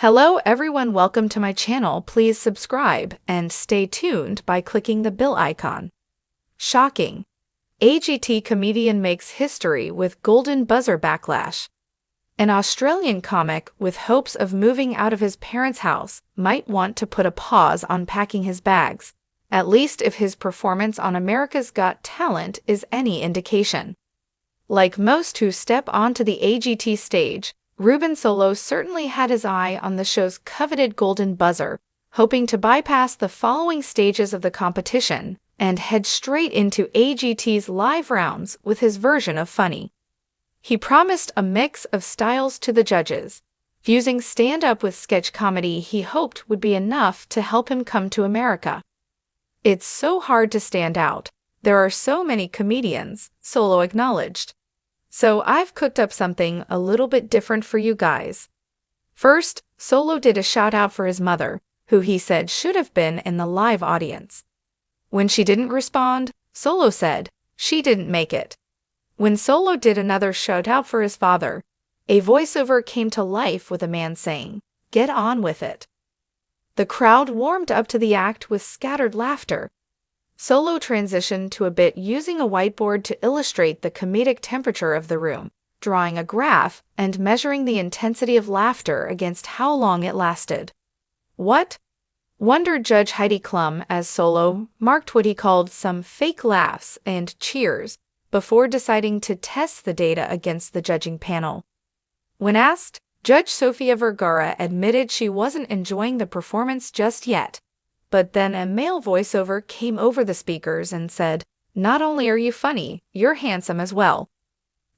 Hello everyone, welcome to my channel. Please subscribe and stay tuned by clicking the bell icon. Shocking. AGT comedian makes history with golden buzzer backlash. An Australian comic with hopes of moving out of his parents' house might want to put a pause on packing his bags, at least if his performance on America's Got Talent is any indication. Like most who step onto the AGT stage, Ruben Solo certainly had his eye on the show's coveted golden buzzer, hoping to bypass the following stages of the competition and head straight into AGT's live rounds with his version of funny. He promised a mix of styles to the judges, fusing stand-up with sketch comedy he hoped would be enough to help him come to America. "It's so hard to stand out. There are so many comedians," Solo acknowledged. "So I've cooked up something a little bit different for you guys." First, Solo did a shout-out for his mother, who he said should have been in the live audience. When she didn't respond, Solo said, "She didn't make it." When Solo did another shout-out for his father, a voiceover came to life with a man saying, "Get on with it." The crowd warmed up to the act with scattered laughter. Solo transitioned to a bit using a whiteboard to illustrate the comedic temperature of the room, drawing a graph and measuring the intensity of laughter against how long it lasted. "What?" wondered Judge Heidi Klum as Solo marked what he called some fake laughs and cheers before deciding to test the data against the judging panel. When asked, Judge Sofia Vergara admitted she wasn't enjoying the performance just yet. But then a male voiceover came over the speakers and said, "Not only are you funny, you're handsome as well."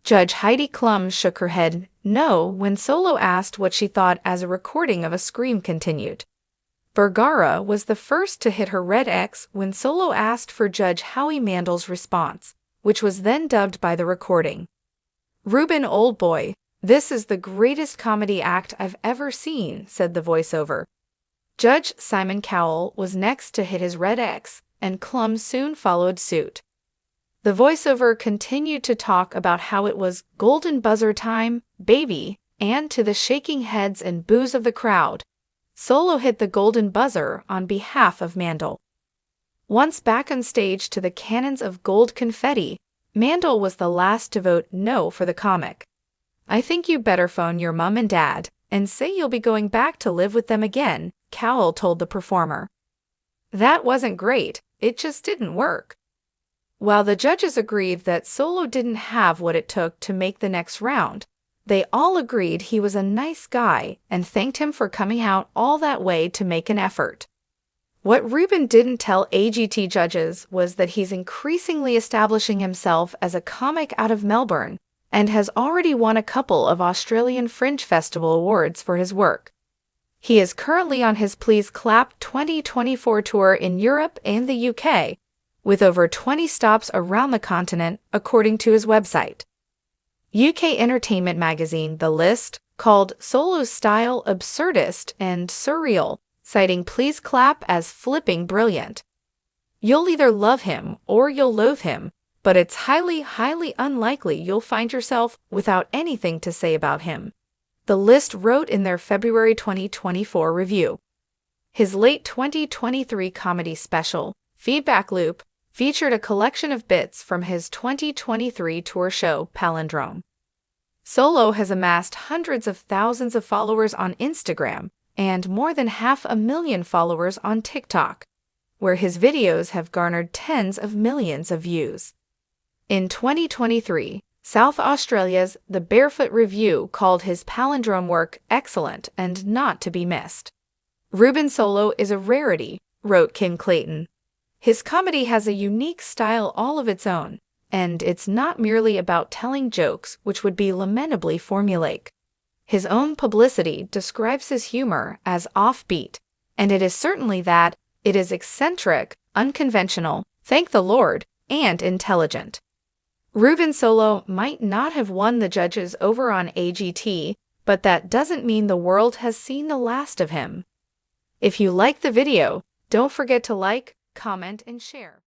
Judge Heidi Klum shook her head no when Solo asked what she thought as a recording of a scream continued. Vergara was the first to hit her red X when Solo asked for Judge Howie Mandel's response, which was then dubbed by the recording. "Ruben, old boy, this is the greatest comedy act I've ever seen," said the voiceover. Judge Simon Cowell was next to hit his red X, and Klum soon followed suit. The voiceover continued to talk about how it was golden buzzer time, baby, and to the shaking heads and boos of the crowd, Solo hit the golden buzzer on behalf of Mandel. Once back on stage to the cannons of gold confetti, Mandel was the last to vote no for the comic. "I think you better phone your mom and dad and say you'll be going back to live with them again," Cowell told the performer. "That wasn't great, it just didn't work." While the judges agreed that Solo didn't have what it took to make the next round, they all agreed he was a nice guy and thanked him for coming out all that way to make an effort. What Ruben didn't tell AGT judges was that he's increasingly establishing himself as a comic out of Melbourne and has already won a couple of Australian Fringe Festival awards for his work. He is currently on his Please Clap 2024 tour in Europe and the UK, with over 20 stops around the continent, according to his website. UK entertainment magazine The List called Solo's style absurdist and surreal, citing Please Clap as flipping brilliant. "You'll either love him or you'll loathe him, but it's highly, highly unlikely you'll find yourself without anything to say about him," The List wrote in their February 2024 review. His late 2023 comedy special, Feedback Loop, featured a collection of bits from his 2023 tour show, Palindrome. Solo has amassed hundreds of thousands of followers on Instagram and more than 500,000 followers on TikTok, where his videos have garnered tens of millions of views. In 2023, South Australia's The Barefoot Review called his palindrome work excellent and not to be missed. "Ruben Solo is a rarity," wrote Kim Clayton. "His comedy has a unique style all of its own, and it's not merely about telling jokes which would be lamentably formulaic. His own publicity describes his humor as offbeat, and it is certainly that. It is eccentric, unconventional, thank the Lord, and intelligent." Ruben Solo might not have won the judges over on AGT, but that doesn't mean the world has seen the last of him. If you like the video, don't forget to like, comment, and share.